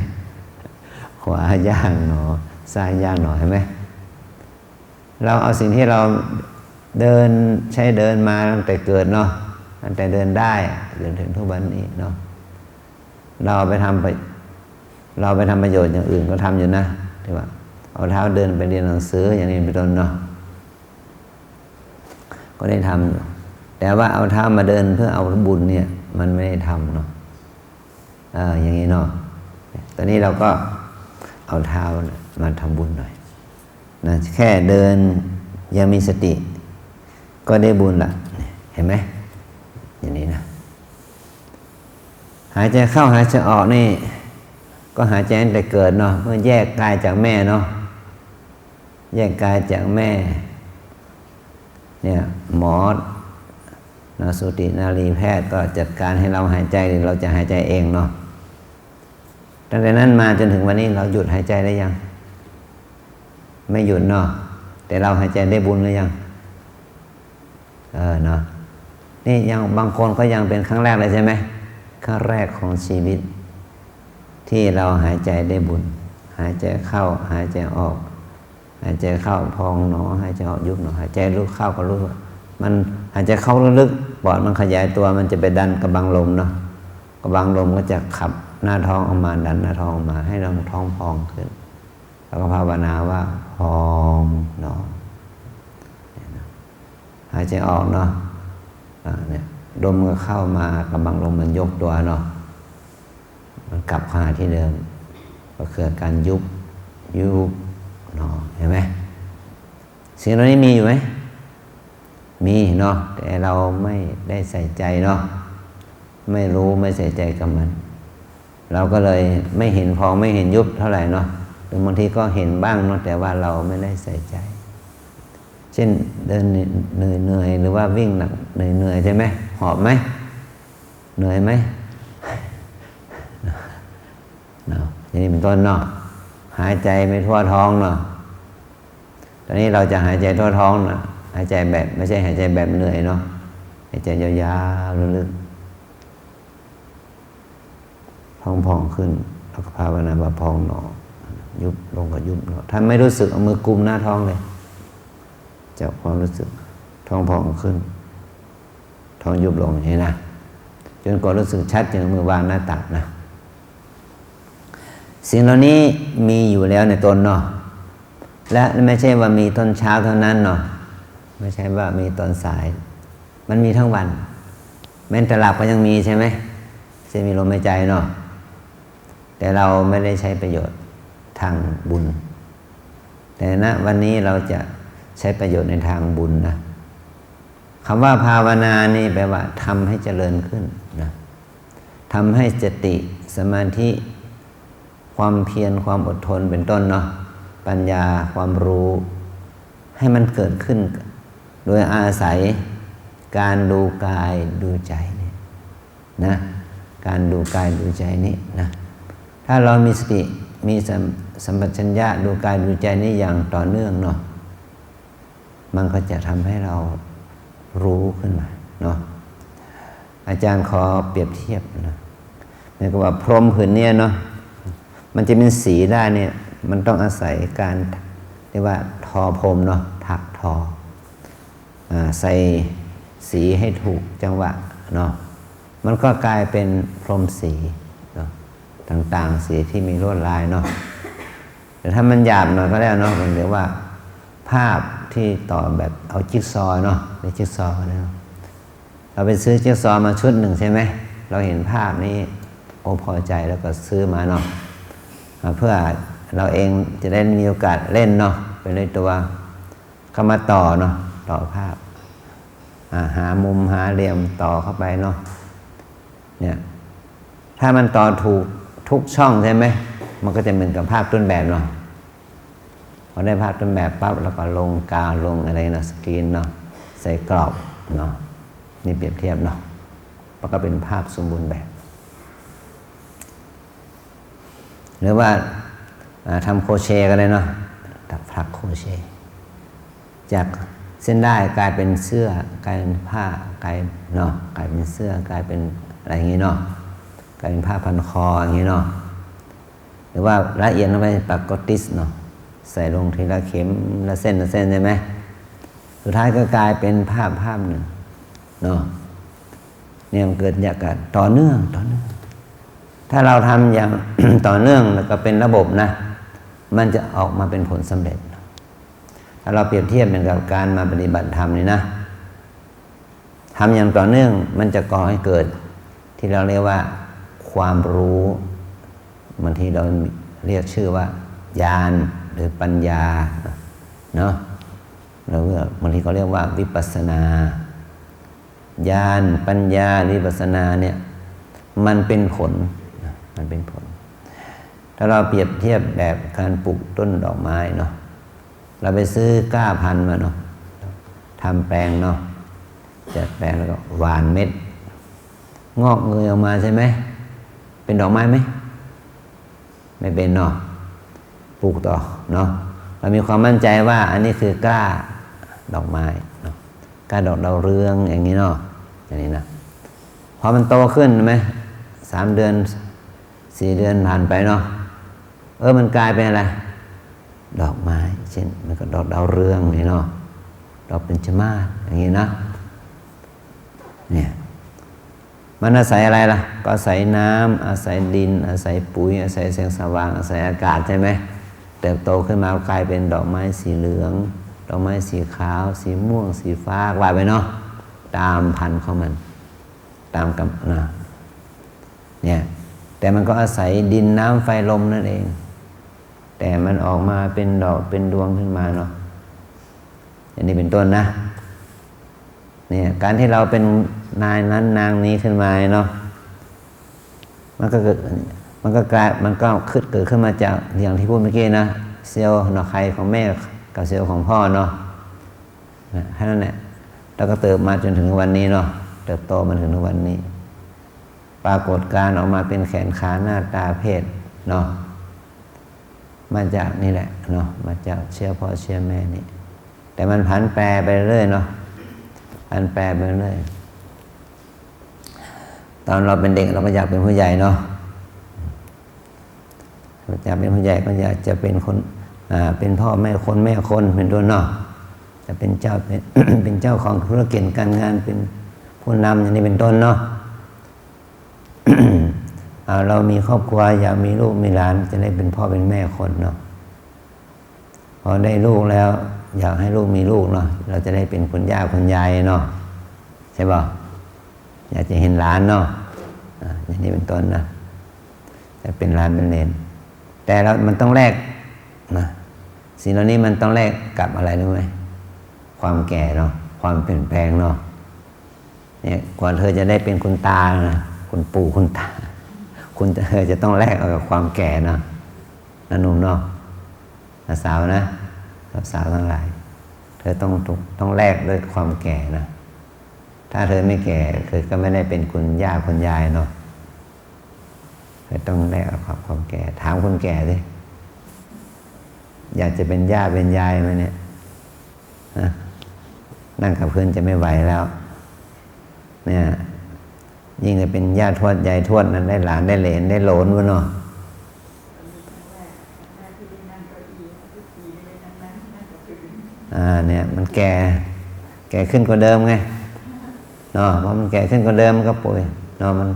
ขวาย่างหนอซ้ายย่างหนอเห็นไหมเราเอาสิ่งที่เราเดินใช้เดินมาตั้งแต่เกิดเนาะตั้งแต่เดินได้จนถึงทุกวันนี้เนาะเราไปทำประโยชน์อย่างอื่นก็ทำอยู่นะที่ว่าเอาเท้าเดินไปเรียนหนังสืออย่างนี้เป็นต้นเนาะก็ได้ทำอยู่แต่ว่าเอาเท้ามาเดินเพื่อเอาบุญเนี่ยมันไม่ได้ทำเนาะอย่างนี้เนาะตอนนี้เราก็เอาเท้ามาทำบุญหน่อยนะแค่เดินยังมีสติก็ได้บุญละเห็นไหมอย่างนี้นะหายใจเข้าหายใจออกนี่ก็หายใจตั้งแต่เกิดเนาะเมื่อแยกกายจากแม่เนาะแยกกายจากแม่เนี่ยหมอสูตินารีแพทย์ก็จัดการให้เราหายใจหรือเราจะหายใจเองเนาะตั้งแต่นั้นมาจนถึงวันนี้เราหยุดหายใจได้ยังไม่หยุดเนาะแต่เราหายใจได้บุญหรือยังเนาะนี่ยังบางคนก็ยังเป็นครั้งแรกเลยใช่ไหมครั้งแรกของชีวิตที่เราหายใจได้บุญหายใจเข้าหายใจออกหายใจเข้าพองหนอหายใจออกยุบหนอหายใจลึกเข้าก็รู้มันหายใจเข้าลึกๆปอดมันขยายตัวมันจะไปดันกระบังลมเนาะกระบังลมก็จะขับหน้าท้องออกมาดันหน้าท้องออกมาให้เราท้องพองขึ้นแล้วก็ภาวนาว่าพองหนอหายใจออกเนาะเนี่ยลมก็เข้ามากำลังลมมันยกตัวเนาะมันกลับเข้าหาที่เดิมก็คือการยุบเนาะเห็นไหมสิ่งเหล่านี้มีอยู่ไหมมีเนาะแต่เราไม่ได้ใส่ใจเนาะไม่รู้ไม่ใส่ใจกับมันเราก็เลยไม่เห็นพองไม่เห็นยุบเท่าไหร่เนาะหรือบางทีก็เห็นบ้างเนาะแต่ว่าเราไม่ได้ใส่ใจเช่นเดินเหนื่อยหรือว่าวิ่งหนักเหนื่อยใช่ไหมหอบไหมเหนื่อยไหมเนาะอย่างนี้เป็นต้นเนาะหายใจไม่ทั่วท้องเนาะตอนนี้เราจะหายใจทั่วท้องนะหายใจแบบไม่ใช่หายใจแบบเหนื่อยเนาะหายใจยาวๆลึกๆท้องพองขึ้นแล้วก็ภาวนาว่าพองหนอยุบลงก็ยุบเนาะถ้าไม่รู้สึกเอามือกุมหน้าท้องเลยจากความรู้สึกท้องพองขึ้นท้องยุบลงอย่างนี้นะจนกว่ารู้สึกชัดอย่างมือวางหน้าตักนะสิ่งเหล่านี้มีอยู่แล้วในตนเนาะและไม่ใช่ว่ามีตอนเช้าเท่านั้นเนาะไม่ใช่ว่ามีตอนสาย มันมีทั้งวันแม้แต่หลับก็ยังมีใช่ไหมจะมีลมหายใจเนาะแต่เราไม่ได้ใช้ประโยชน์ทางบุญแต่ณวันนี้เราจะใช้ประโยชน์ในทางบุญนะคำว่าภาวนานี่แปลว่าทำให้เจริญขึ้นนะทำให้สติสมาธิความเพียรความอดทนเป็นต้นเนาะปัญญาความรู้ให้มันเกิดขึ้นโดยอาศัยการดูกายดูใจนี่นะการดูกายดูใจนี่นะถ้าเรามีสติมีสัมปชัญญะดูกายดูใจนี่อย่างต่อเนื่องเนาะมันก็จะทำให้เรารู้ขึ้นมาเนาะอาจารย์ขอเปรียบเทียบนะนี่ก็ว่าพรมผืนนี้เนาะมันจะเป็นสีได้เนี่ยมันต้องอาศัยการเรียกว่าทอพรมเนาะถักทอใส่สีให้ถูกจังหวะเนาะมันก็กลายเป็นพรมสีเนาะต่างๆสีที่มีลวดลายเนาะแต่ถ้ามันหยาบหน่อยก็แล้วเนาะมันเรียกว่าภาพที่ต่อแบบเอาจิ๊กซอว์เนาะในจิ๊กซอว์เนาะเราไปซื้อจิ๊กซอว์มาชุดหนึ่งใช่ไหมเราเห็นภาพนี้โอ้พอใจแล้วก็ซื้อมาเนาะเพื่อเราเองจะได้มีโอกาสเล่นเนาะเป็นในตัวเข้ามาต่อเนาะต่อภาพหามุมหาเหลี่ยมต่อเข้าไปเนาะเนี่ยถ้ามันต่อถูกทุกช่องใช่ไหมมันก็จะเหมือนกับภาพต้นแบบเนาะพอได้ภาพต้นแบบปั๊บแล้วก็ลงกาวลงอะไรนะสกรีนเนาะใส่กรอบเนาะนี่เปรียบเทียบเนาะมันก็เป็นภาพสมบูรณ์แบบหรือว่าทำโครเชต์ก็ได้เนาะถักโครเชต์จากเส้นได้กลายเป็นเสื้อกลายเป็นผ้ากลายเนาะกลายเป็นเสื้อกลายเป็นอะไรอย่างงี้เนาะกลายเป็นผ้าพันคออย่างงี้เนาะหรือว่าละเอียดลงไปปักกอติสเนาะใส่ลงทีละเข็มละเส้นละเส้นใช่ไหมสุดท้ายก็กลายเป็นภาพหนึ่งเนาะเนี่ยมันเกิดจากการต่อเนื่องถ้าเราทำอย่าง ต่อเนื่องแล้วก็เป็นระบบนะมันจะออกมาเป็นผลสำเร็จถ้าเราเปรียบเทียบเป็นกับการมาปฏิบัติธรรมนี่นะทำอย่างต่อเนื่องมันจะก่อให้เกิดที่เราเรียกว่าความรู้บางทีเราเรียกชื่อว่าญาณหรือปัญญาเนาะเราบางทีเขาเรียกว่าวิปัสสนาญาณปัญญาวิปัสสนาเนี่ยมันเป็นผลถ้าเราเปรียบเทียบแบบการปลูกต้นดอกไม้เนาะเราไปซื้อก้าพันธุ์มาเนาะทำแปลงเนาะจัดแปลงแล้วก็หว่านเม็ดงอกเงยออกมาใช่ไหมเป็นดอกไม้ไหมไม่เป็นเนาะปลูกต่อเนาะเรามีความมั่นใจว่าอันนี้คือกล้าดอกไม้เนาะกล้าดอกดาวเรืองอย่างนี้เนาะอย่างนี้นะพอมันโตขึ้นไหม3 เดือน4 เดือนผ่านไปเนาะมันกลายเป็นอะไรดอกไม้เช่นมันก็ดอกดาวเรืองนี่เนาะดอกเป็นจมาศอย่างนี้นะเนี่ยมันอาศัยอะไรล่ะก็อาศัยน้ำอาศัยดินอาศัยปุ๋ยอาศัยแสงสว่างอาศัยอากาศใช่ไหมเติบโตขึ้นมากลายเป็นดอกไม้สีเหลืองดอกไม้สีขาวสีม่วงสีฟ้าว่าไปเนาะตามพันธุ์ของมันตามกำนะเนี่ยแต่มันก็อาศัยดินน้ำไฟลมนั่นเองแต่มันออกมาเป็นดอกเป็นดวงขึ้นมาเนาะอย่างนี้เป็นต้นนะเนี่ยการที่เราเป็นนายนั้นนางนี้ขึ้นมาเนาะมันก็กลายมันก็เกิดขึ้นมาจากอย่างที่พูดเมื่อกี้นะเซลล์ไข่ของแม่กับเซลล์ของพ่อเนาะแค่นั้นแหละแล้วก็เติบมาจนถึงวันนี้เนาะเติบโตมาถึงวันนี้ปรากฏการออกมาเป็นแขนขาหน้าตาเพศเนาะมาจากนี่แหละเนาะมาจากเชื้อพ่อเชื้อแม่นี่แต่มันผันแปรไปเรื่อยเนาะผันแปรไปเรื่อยตอนเราเป็นเด็กเราก็อยากเป็นผู้ใหญ่เนาะอยากเป็นผู้ใหญ่ก็อยากจะเป็นคนเป็นพ่อแม่คนเป็นต้นเนาะจะเป็นเจ้าเป็น เจ้าของธุรกิจการงานเป็นผู้นำอย่างนี้เป็นต้นเนาะ เรามีครอบครัวอยากมีลูกมีหลานจะได้เป็นพ่อเป็นแม่คนเนาะพอได้ลูกแล้วอยากให้ลูกมีลูกเนาะเราจะได้เป็นคุณย่าคุณยายเนาะ ใช่ป่ะอยากจะเห็นหลานเนาะอย่างนี้เป็นต้นนะจะเป็นหลานเป็นเลนแต่มันต้องแลกนะสิ่งเหล่านี้มันต้องแลกกับอะไรรู้ไหมความแก่เนาะความเปลี่ยนแปลงเนาะเนี่ยกว่าเธอจะได้เป็นคุณตานะคุณปู่คุณตาเธอจะต้องแลกเอากับความแก่เนาะนะหนุ่มเนาะสาวนะสาวทั้งหลายเธอต้องแลกด้วยความแก่นะถ้าเธอไม่แก่เธอก็ไม่ได้เป็นคุณย่าคุณยายเนาะเธอต้องแลกเอาความแก่ถามคนแก่สิอยากจะเป็นย่าเป็นยายไหมเนี่ยนั่งกับเพื่อนจะไม่ไหวแล้วเนี่ยยิ่งจะเป็นย่าทวดยายทวดนั้นได้หลานได้เหลนได้โหลนวะเนาะเนี่ยมันแก่ขึ้นกว่าเดิมไงเนาะเพราะมันแก่ขึ้นกว่าเดิมมันก็ป่วยเนาะมัน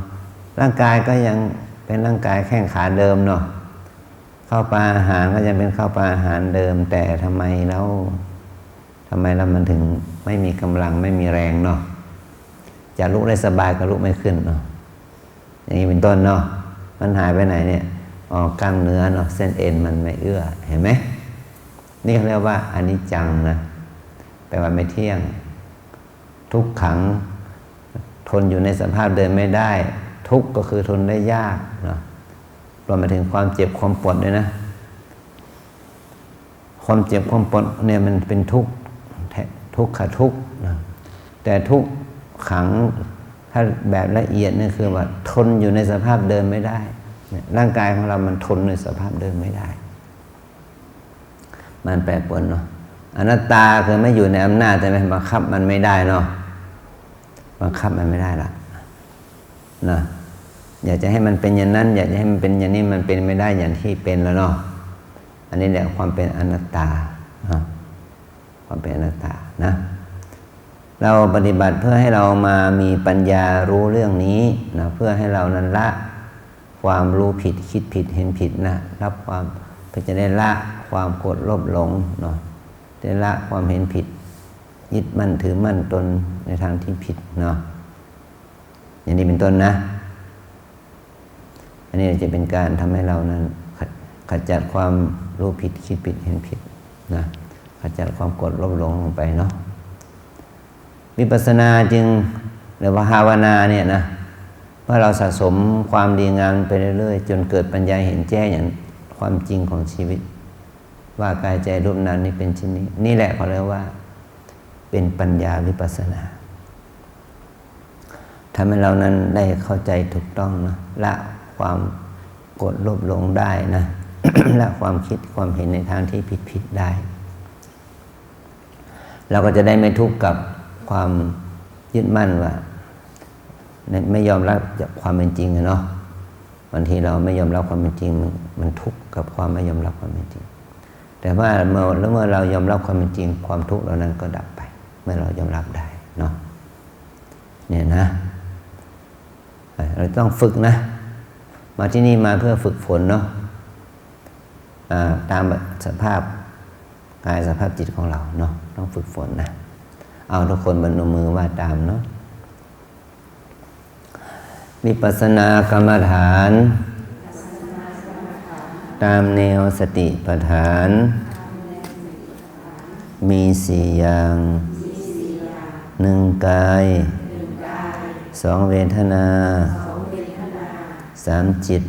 ร่างกายก็ยังเป็นร่างกายแข้งขาเดิมเนาะข้าวปลาอาหารก็ยังเป็นข้าวปลาอาหารเดิมแต่ทำไมแล้วมันถึงไม่มีกำลังไม่มีแรงเนาะจะลุกได้สบายก็ลุกไม่ขึ้นเนาะอย่างนี้เป็นต้นเนาะมันหายไปไหนเนี่ยกล้ามเนื้อเนาะเส้นเอ็นมันไม่เอื้อเห็นไหมนี่เขาเรียกว่าอนิจจังนะแปลว่าไม่เที่ยงทุกขังทนอยู่ในสภาพเดิมไม่ได้ทุกข์ก็คือทนได้ยากเนาะรวมไปถึงความเจ็บความปวดด้วยนะความเจ็บความปวดเนี่ยมันเป็นทุกข์ค่ะทุกข์นะแต่ทุกขังถ้าแบบละเอียดนี่คือว่าทนอยู่ในสภาพเดิมไม่ได้ร่างกายของเรามันทนในสภาพเดิมไม่ได้มันแปรปรวนเนาะอนัตตาคือไม่อยู่ในอำนาจใช่ไหมบังคับมันไม่ได้เนาะบังคับมันไม่ได้ละนะอยากจะให้มันเป็นอย่างนั้นอยากจะให้มันเป็นอย่างนี้มันเป็นไม่ได้อย่างที่เป็นแล้วเนาะอันนี้แหละความเป็นอนัตตาความเป็นอนัตตานะเราปฏิบัติเพื่อให้เรามามีปัญญารู้เรื่องนี้นะเพื่อให้เรานั้นละความรู้ผิดคิดผิดเห็นผิดนะรับความเพื่อจะได้ละความโกรธโลภหลงเนาะได้ละความเห็นผิดยึดมั่นถือมั่นตนในทางที่ผิดเนาะอย่างนี้เป็นต้นนะอันนี้จะเป็นการทำให้เรานั้นขจัดความรู้ผิดคิดผิดเห็นผิดนะขจัดความโกรธโลภหลงลงไปเนาะวิปัสสนาจึงหรือว่าภาวนาเนี่ยนะเมื่อเราสะสมความดีงามไปเรื่อยๆจนเกิดปัญญาเห็นแจ้งอย่างความจริงของชีวิตว่ากายใจรูปนามนี้เป็นเช่นนี้นี่แหละเขาเรียกว่าเป็นปัญญาวิปัสสนาทำให้เรานั้นได้เข้าใจถูกต้องนะละความโกรธโลภหลงได้นะ ละความคิดความเห็นในทางที่ผิดได้เราก็จะได้ไม่ทุกข์กับความยึดมั่นว่าไม่ยอมรับความเป็นจริงเนาะบางทีเราไม่ยอมรับความเป็นจริงมันทุกข์กับความไม่ยอมรับความเป็นจริงแต่ว่าเมื่อเรายอมรับความเป็นจริงความทุกข์เหล่านั้นก็ดับไปเมื่อเรายอมรับได้เนาะเนี่ยนะเราต้องฝึกนะมาที่นี่มาเพื่อฝึกฝนเนาะตามสภาพกายสภาพจิตของเราเนาะต้องฝึกฝนนะเอาทุกคนบนมือว่าตามเนาะวิปัสสนากรรมฐานตามแนวสติปัฏฐานมีสี่อย่างหนึ่งกายสองเวทนาสามจิต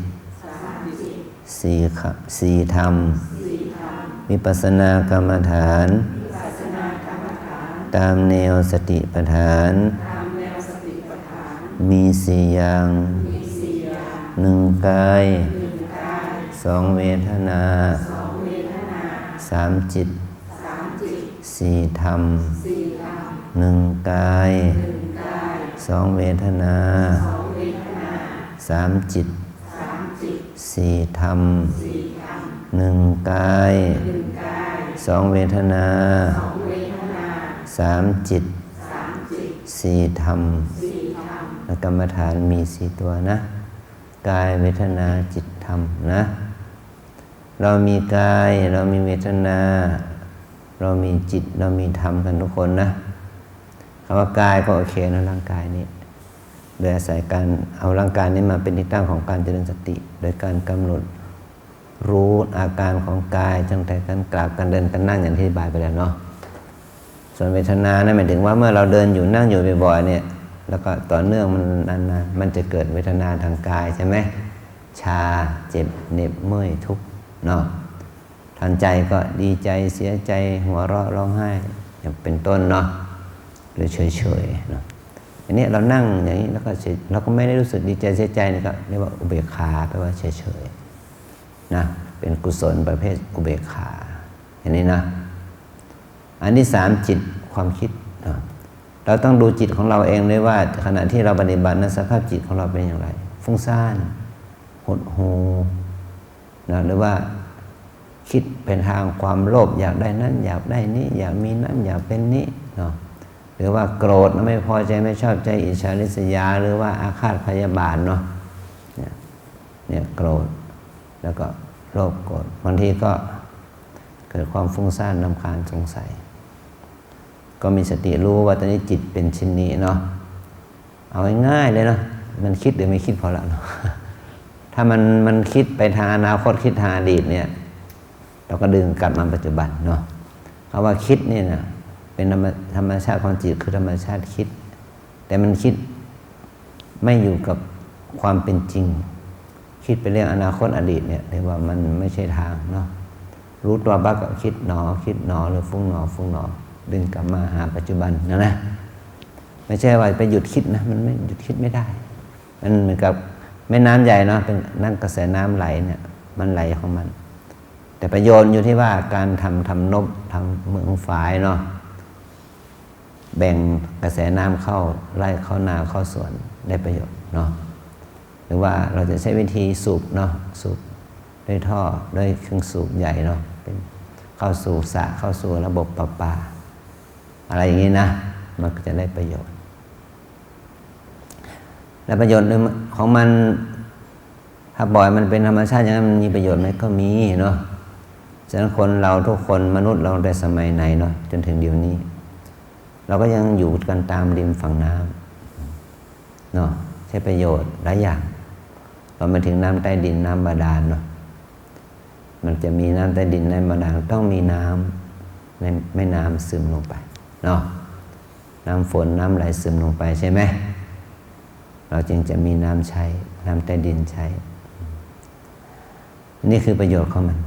สี่ธรรมวิปัสสนากรรมฐานตามแนวสติปัฏฐานมีสี่อย่างหนึ่งกายสองเวทนาสามจิตสี่ธรรมหนึ่งกายสองเวทนาสามจิตสี่ธรรมหนึ่งกายสองเวทนาสามจิตสี่ธรรมกรรมฐานมีสี่ตัวนะกายเวทนาจิตธรรมนะเรามีกายเรามีเวทนาเรามีจิตเรามีธรรมกันทุกคนนะ ำว่ากายก็โอเคนะร่างกายนี้โดยอาศัยการเอาร่างกายนี้มาเป็นที่ตั้งของการเจริญสติโดยการกำหนดรู้อาการของกายตั้งแต่การกราบการเดินการนั่งอย่างที่อธิบายไปแล้วเนาะส่วนเวทนานะหมายถึงว่าเมื่อเราเดินอยู่นั่งอยู่บ่อยๆเนี่ยแล้วก็ต่อเนื่องมันนานๆมันจะเกิดเวทนาทางกายใช่ไหมชาเจ็บเหน็บเมื่อยทุกข์เนาะทางใจก็ดีใจเสียใจหัวเราะร้องไห้อย่างเป็นต้นเนาะหรือเฉยๆเนาะอันนี้เรานั่งอย่างนี้แล้วก็เราก็ไม่ได้รู้สึกดีใจเสียใจนี่ก็เรียกว่าอุเบกขาแปลว่าเฉยๆนะเป็นกุศลประเภทอุเบกขาอย่างนี้นะอันที่สามจิตความคิดนะเราต้องดูจิตของเราเองด้วยว่าขณะที่เราปฏิบัตินั้นสภาพจิตของเราเป็นอย่างไรฟุ้งซ่านหดหู่นะหรือว่าคิดเป็นทางความโลภอยากได้นั่นอยากได้นี้อยากมีนั่นอยากเป็นนี้เนาะหรือว่าโกรธไม่พอใจไม่ชอบใจอิจฉาริษยาหรือว่าอาฆาตพยาบาทเนาะเนี่ยโกรธแล้วก็โลภโกรธบางทีก็เกิดความฟุ้งซ่านรำคาญสงสัยก็มีสติรู้ว่าตอนนี้จิตเป็นชิ้นนี้เนาะเอาง่ายๆเลยเนาะมันคิดหรือไม่คิดพอละเนาะถ้ามันคิดไปทางอนาคตคิดทางอดีตเนี่ยเราก็ดึงกลับมาปัจจุบันเนาะเพราะว่าคิดเนี่ยนะเป็นธรรมชาติของจิตคือธรรมชาติคิดแต่มันคิดไม่อยู่กับความเป็นจริงคิดไปเรื่องอนาคตอดีตเนี่ยเรียกว่ามันไม่ใช่ทางเนาะรู้ตัวบ้างก็คิดหนอคิดหนอหรือฟุ้งหนอฟุ้งหนอดึงกลับมาหาปัจจุบันนะไม่ใช่ว่าไปหยุดคิดนะมันไม่หยุดคิดไม่ได้มันเหมือนกับแม่น้ำใหญ่เนาะเป็นนั่งกระแสน้ำไหลเนี่ยมันไหลของมันแต่ประโยชน์อยู่ที่ว่าการทำนบทำเมืองฝายเนาะแบ่งกระแสน้ำเข้าไล่เข้านาเข้าสวนได้ประโยชน์เนาะหรือว่าเราจะใช้วิธีสูบเนาะสูบด้วยท่อด้วยเครื่องสูบใหญ่เนาะเป็นเข้าสู่สระเข้าสู่ระบบประปาอะไรอย่างนี้นะมันก็จะได้ประโยชน์และประโยชน์ของมันถ้าบ่อยมันเป็นธรรมชาติอย่างนั้นมันมีประโยชน์ไหมก็มีเนาะฉะนั้นคนเราทุกคนมนุษย์เราได้สมัยไหนเนาะจนถึงเดี๋ยวนี้เราก็ยังอยู่กันตามริมฝั่งน้ำเนาะใช้ประโยชน์หลายอย่างเรามาถึงน้ำใต้ดินน้ำบาดาลเนาะมันจะมีน้ำใต้ดินน้ำบาดาลต้องมีน้ำในแม่น้ำซึมลงไปเนาะน้ำฝนน้ำไหลซึมลงไปใช่ไหมเราจึงจะมีน้ำใช้น้ำใต้ดินใช้นี่คือประโยชน์ของมัน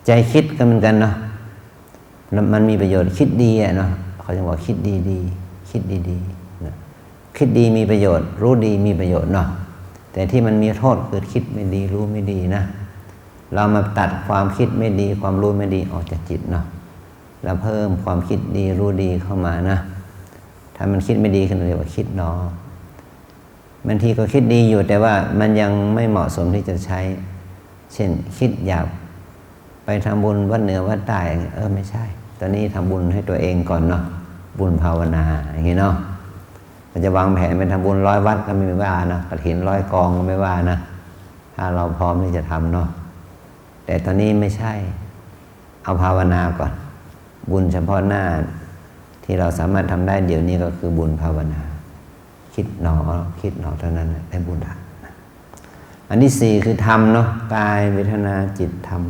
ใจคิดก็เหมือนกันเนาะมันมีประโยชน์คิดดีอะเนาะเขาจะบอกคิดดีๆคิดดีๆนะคิดดีมีประโยชน์รู้ดีมีประโยชน์เนาะแต่ที่มันมีโทษคือคิดไม่ดีรู้ไม่ดีนะเรามาตัดความคิดไม่ดีความรู้ไม่ดีออกจากจิตเนาะแล้วเพิ่มความคิดดีรู้ดีเข้ามานะถ้ามันคิดไม่ดีขึ้นเรียกว่าคิดหนอบางทีก็คิดดีอยู่แต่ว่ามันยังไม่เหมาะสมที่จะใช้เช่นคิดอยากไปทำบุญวัดเหนือวัดใต้ไม่ใช่ตอนนี้ทำบุญให้ตัวเองก่อนเนาะบุญภาวนาอย่างนี้เนาะเราจะวางแผนไปทำบุญ100 วัดก็ไม่ว่านะกฐิน100 กองก็ไม่ว่านะถ้าเราพร้อมที่จะทำเนาะแต่ตอนนี้ไม่ใช่เอาภาวนาก่อนบุญเฉพาะหน้าที่เราสามารถทำได้เดี๋ยวนี้ก็คือบุญภาวนาคิดหนอคิดหนอเท่านั้นได้บุญละอันที่สี่คือธรรมเนาะกายเวทนาจิตธรรม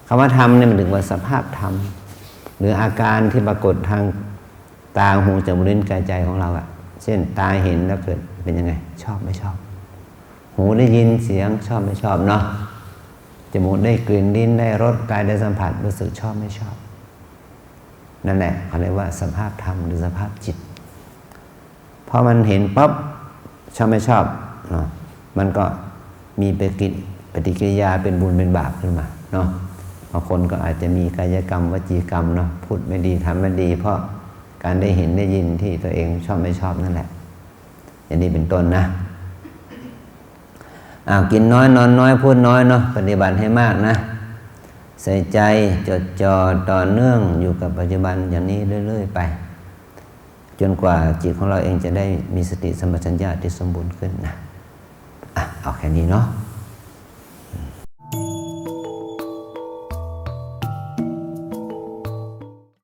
คำว่าธรรมเนี่ยมันถึงว่าสภาพธรรมหรืออาการที่ปรากฏทางตาหูจมูกลิ้นกายใจของเราอะเช่นตาเห็นแล้วเกิดเป็นยังไงชอบไม่ชอบหูได้ยินเสียงชอบไม่ชอบเนาะจมูกได้กลิ่นลิ้นได้รสกายได้สัมผัสรู้สึกชอบไม่ชอบนั่นแหละเขาเรียกว่าสภาพธรรมหรือสภาพจิตพอมันเห็นปั๊บชอบไม่ชอบเนาะมันก็มีปฏิกิริยาเป็นบุญเป็นบาปขึ้นมาเนาะบางคนก็อาจจะมีกายกรรมวจีกรรมเนาะพูดไม่ดีทำไม่ดีเพราะการได้เห็นได้ยินที่ตัวเองชอบไม่ชอบนั่นแหละอย่างนี้เป็นต้นนะกินน้อยนอนน้อยพูดน้อยเนาะปฏิบัติให้มากนะใส่ใจจดจ่อต่อเนื่องอยู่กับปัจจุบันอย่างนี้เรื่อยๆไปจนกว่าจิตของเราเองจะได้มีสติสัมปชัญญะที่สมบูรณ์ขึ้นนะเอาแค่นี้เนาะ